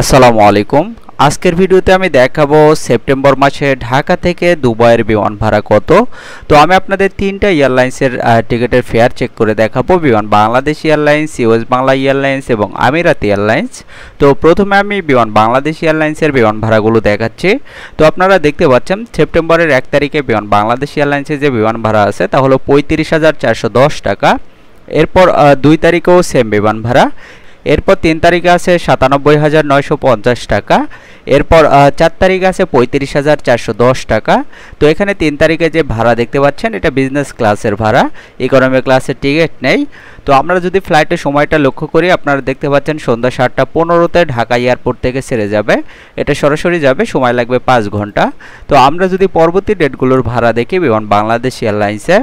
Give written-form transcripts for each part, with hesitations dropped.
আসসালামু আলাইকুম। আজকের ভিডিওতে আমি দেখাবো সেপ্টেম্বর মাসে ঢাকা থেকে দুবাইয়ের বিমান ভাড়া কত। তো আমি আপনাদের তিনটা এয়ারলাইন্সের টিকিটের ফেয়ার চেক করে দেখাবো, বিমান Bangladesh airlines, US Bangla airlines এবং আমিরাত এয়ারলাইন্স। তো প্রথমে আমি বিমান বাংলাদেশ এয়ারলাইন্সের বিমান ভাড়াগুলো দেখাচ্ছি। তো আপনারা দেখতে পাচ্ছেন সেপ্টেম্বরের 1 তারিখে বিমান বাংলাদেশ এয়ারলাইন্সের যে বিমান ভাড়া আছে তা হলো 35,410 টাকা। এরপর 2 তারিখেও সেম বিমান ভাড়া। এরপর 3 তারিখে আছে 97,950 টাকা। এরপর 4 তারিখে আছে 35,410 টাকা। তো এখানে 3 তারিখে যে ভাড়া দেখতে পাচ্ছেন এটা বিজনেস ক্লাসের ভাড়া, ইকোনমি ক্লাসের টিকিট নেই। তো আমরা যদি ফ্লাইটের সময়টা লক্ষ্য করি, আপনারা দেখতে পাচ্ছেন সন্ধ্যা 7:15-তে ঢাকা এয়ারপোর্ট থেকে ছেড়ে যাবে। এটা সরাসরি যাবে, সময় লাগবে 5 ঘন্টা। তো আমরা যদি পরবর্তী ডেটগুলোর ভাড়া দেখি বিমান বাংলাদেশ এয়ারলাইন্সে,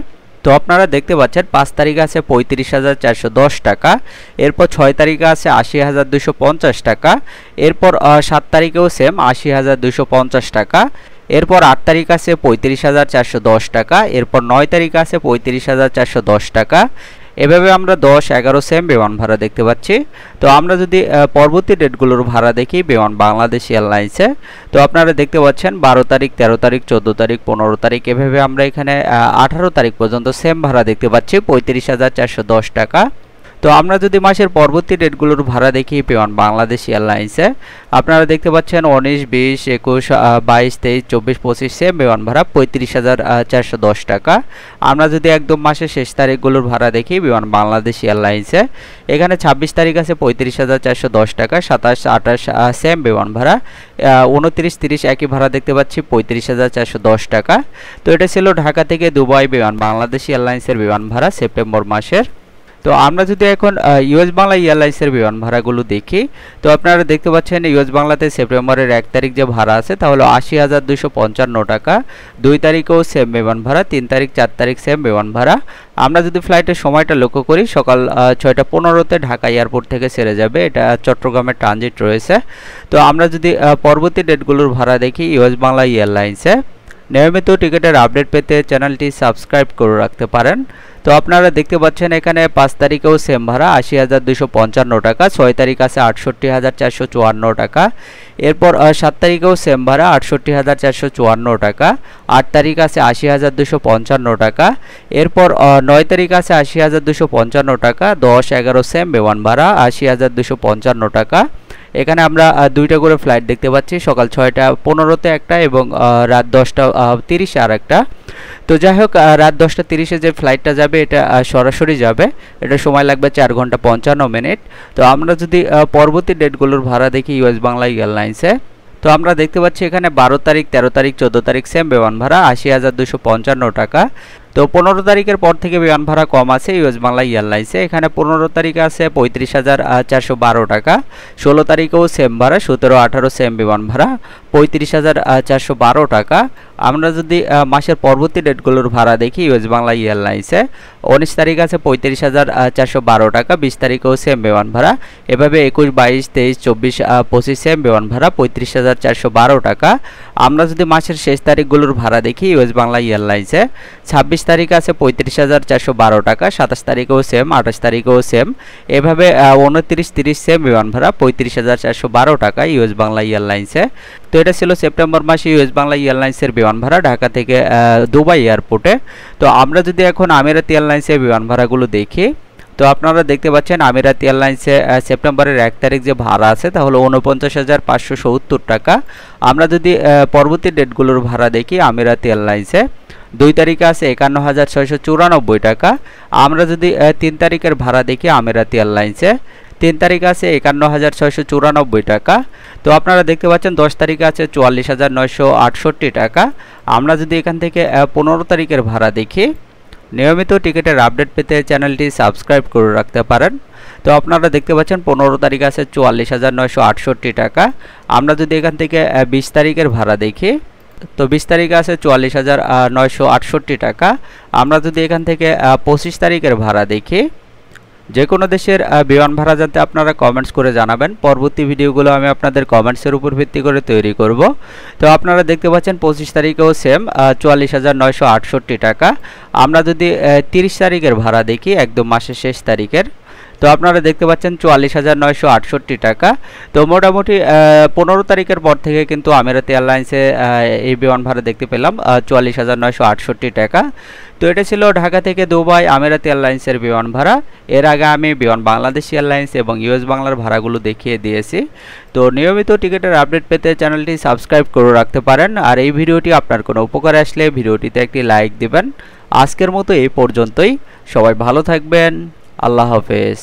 তো আপনারা দেখতে পাচ্ছেন 5 তারিখে আছে 35,410 টাকা। এরপর 6 তারিখে আছে 80,250 টাকা। এরপর 7 তারিখেও সেম 80,250 টাকা। এরপর 8 তারিখ আছে 35,410 টাকা। এরপর 9 তারিখে আছে 35,410 টাকা। এভাবে আমরা 10, 11 সেম বিমান ভাড়া দেখতে পাচ্ছি। তো আমরা যদি পরবর্তী ডেটগুলোর ভাড়া দেখি বিমান বাংলাদেশ এয়ারলাইন্সে, তো আপনারা দেখতে পাচ্ছেন 12 তারিখ, 13 তারিখ, 14 তারিখ, 15 তারিখ, এভাবে আমরা এখানে 18 তারিখ পর্যন্ত সেম ভাড়া দেখতে পাচ্ছি 35,410 টাকা। তো আমরা যদি মাসের পরবর্তী ডেটগুলোর ভাড়া দেখি বিমান বাংলাদেশ এয়ারলাইন্সে, আপনারা দেখতে পাচ্ছেন 19, 20, 21, 22, 23, 24, 25 সেম বিমান ভাড়া 35,410 টাকা। আমরা যদি একদম মাসের শেষ তারিখগুলোর ভাড়া দেখি বিমান বাংলাদেশ এয়ারলাইন্সে, এখানে 26 তারিখ আছে 35,410 টাকা, 27, 28 সেম বিমান ভাড়া, 29, 30 একই ভাড়া দেখতে পাচ্ছি 35,410 টাকা। তো এটা ছিল ঢাকা থেকে দুবাই বিমান বাংলাদেশ এয়ারলাইন্সের বিমান ভাড়া সেপ্টেম্বর মাসের। তো আমরা যদি এখন ইউএস বাংলা এয়ারলাইন্সের বিমান ভাড়াগুলো দেখি, তো আপনারা দেখতে পাচ্ছেন ইউএস বাংলাতে সেপ্টেম্বরের 1 তারিখ যে ভাড়া আছে তা হলো 80,255 টাকা। 2 তারিখেও সেম বিমান ভাড়া, 3 তারিখ, 4 তারিখ সেম বিমান ভাড়া। আমরা যদি ফ্লাইটের সময়টা লক্ষ্য করি, সকাল 6:15-তে ঢাকা এয়ারপোর্ট থেকে ছেড়ে যাবে, এটা চট্টগ্রামের ট্রানজিট রয়েছে। তো আমরা যদি পরবর্তী ডেটগুলোর ভাড়া দেখি ইউএস বাংলা এয়ারলাইন্সে, নিয়মিত টিকিটের আপডেট পেতে চ্যানেলটি সাবস্ক্রাইব করে রাখতে পারেন। তো আপনারা দেখতে পাচ্ছেন এখানে 5 তারিখেও সেম ভাড়া 80,255 টাকা। 6 তারিখ আছে 68,454 টাকা। এরপর 7 তারিখেও সেম ভাড়া 68,454 টাকা। 8 তারিখ আছে 80,255 টাকা। এরপর 9 তারিখ আছে 80,255 টাকা। 10, 11 সেম বিমান ভাড়া 80,255 টাকা। এখানে আমরা দুইটা করে ফ্লাইট দেখতে পাচ্ছি, সকাল 6:15-তে একটা এবং রাত 10:30-এ আর একটা। তো যাই হোক, রাত 10:30-এ যে ফ্লাইটটা যাবে এটা সরাসরি যাবে, এটা সময় লাগবে 4 ঘন্টা 55 মিনিট। তো আমরা যদি পরবর্তী ডেটগুলোর ভাড়া দেখি ইউএস বাংলা এয়ারলাইন্সে, তো আমরা দেখতে পাচ্ছি এখানে 12 তারিখ, 13 তারিখ, 14 তারিখ সেম বিমান ভাড়া 80,255 টাকা। তো 15 তারিখের পর থেকে বিমান ভাড়া কম আছে ইউএস বাংলা এয়ারলাইন্সে। এখানে 15 তারিখে আছে 35,412 টাকা। 16 তারিখেও সেম ভাড়া, 17, 18 সেম বিমান ভাড়া 35,412 টাকা। আমরা যদি মাসের পরবর্তী ডেটগুলোর ভাড়া দেখি ইউএস বাংলা এয়ারলাইন্সে, 19 তারিখ আছে 35,412 টাকা। 20 তারিখেও সেম বিমান ভাড়া, এভাবে 21, 22, 23, 24, 25 সেম বিমান ভাড়া 35,412 টাকা। আমরা যদি মাসের শেষ তারিখগুলোর ভাড়া দেখি ইউএস বাংলা এয়ারলাইন্সে, 26 তারিখ আছে 35,412 টাকা। 27 তারিখেও সেম, 28 তারিখেও সেম, এভাবে 29, 30 সেম বিমান ভাড়া 35,412 টাকা ইউএস বাংলা এয়ারলাইন্সে। তো এটা ছিল সেপ্টেম্বর মাসে ইউএস বাংলা এয়ারলাইন্সের বিমান ভাড়া ঢাকা থেকে দুবাই এয়ারপোর্টে। তো আমরা যদি এখন আমিরাত এয়ারলাইন্সের বিমান ভাড়াগুলো দেখি, তো আপনারা দেখতে পাচ্ছেন আমিরাত এয়ারলাইন্সে সেপ্টেম্বরের 1 তারিখ যে ভাড়া আছে তা হলো 49,570 টাকা। আমরা যদি পরবর্তী ডেটগুলোর ভাড়া দেখি আমিরাত এয়ারলাইন্সে, 2 তারিখে আছে 51,694 টাকা। আমরা যদি 3 তারিখের ভাড়া দেখি আমিরাত এয়ারলাইন্সে, 3 তারিখে আছে 51,694 টাকা। তো আপনারা দেখতে পাচ্ছেন 10 তারিখে আছে 44,968 টাকা। আমরা যদি এখান থেকে 15 তারিখের ভাড়া দেখি, নিয়মিত টিকিটের আপডেট পেতে চ্যানেলটি সাবস্ক্রাইব করে রাখতে পারেন। তো আপনারা দেখতে পাচ্ছেন 15 তারিখ আছে 44,968 টাকা। আমরা যদি এখান থেকে 20 তারিখের ভাড়া দেখি, তো 20 তারিখে আছে 44,968 টাকা। আমরা যদি এখান থেকে 25 তারিখের ভাড়া দেখি, যে কোনো দেশের বিমান ভাড়া জানতে আপনারা কমেন্টস করে জানাবেন। পরবর্তী ভিডিওগুলো আমি আপনাদের কমেন্টসের উপর ভিত্তি করে তৈরি করব। তো আপনারা দেখতে পাচ্ছেন 25 তারিখেও সেম 44,968 টাকা। আমরা যদি 30 তারিখের ভাড়া দেখি, একদম মাসের শেষ তারিখের, তো আপনারা দেখতে পাচ্ছেন 44,968 টাকা। তো মোটামুটি 15 তারিখের পর থেকে কিন্তু আমিরাত এয়ারলাইন্সে এই বিমান ভাড়া দেখতে পেলাম 44,968 টাকা। তো এটা ছিল ঢাকা থেকে দুবাই আমিরাত এয়ারলাইন্সের বিমান ভাড়া। এর আগে আমি বিমান বাংলাদেশ এয়ারলাইন্স এবং ইউএস বাংলার ভাড়াগুলো দেখিয়ে দিয়েছি। তো নিয়মিত টিকিটের আপডেট পেতে চ্যানেলটি সাবস্ক্রাইব করে রাখতে পারেন। আর এই ভিডিওটি আপনার কোনো উপকারে আসলে ভিডিওটিতে একটি লাইক দিবেন। আজকের মতো এই পর্যন্তই। সবাই ভালো থাকবেন। আল্লাহ হাফেজ।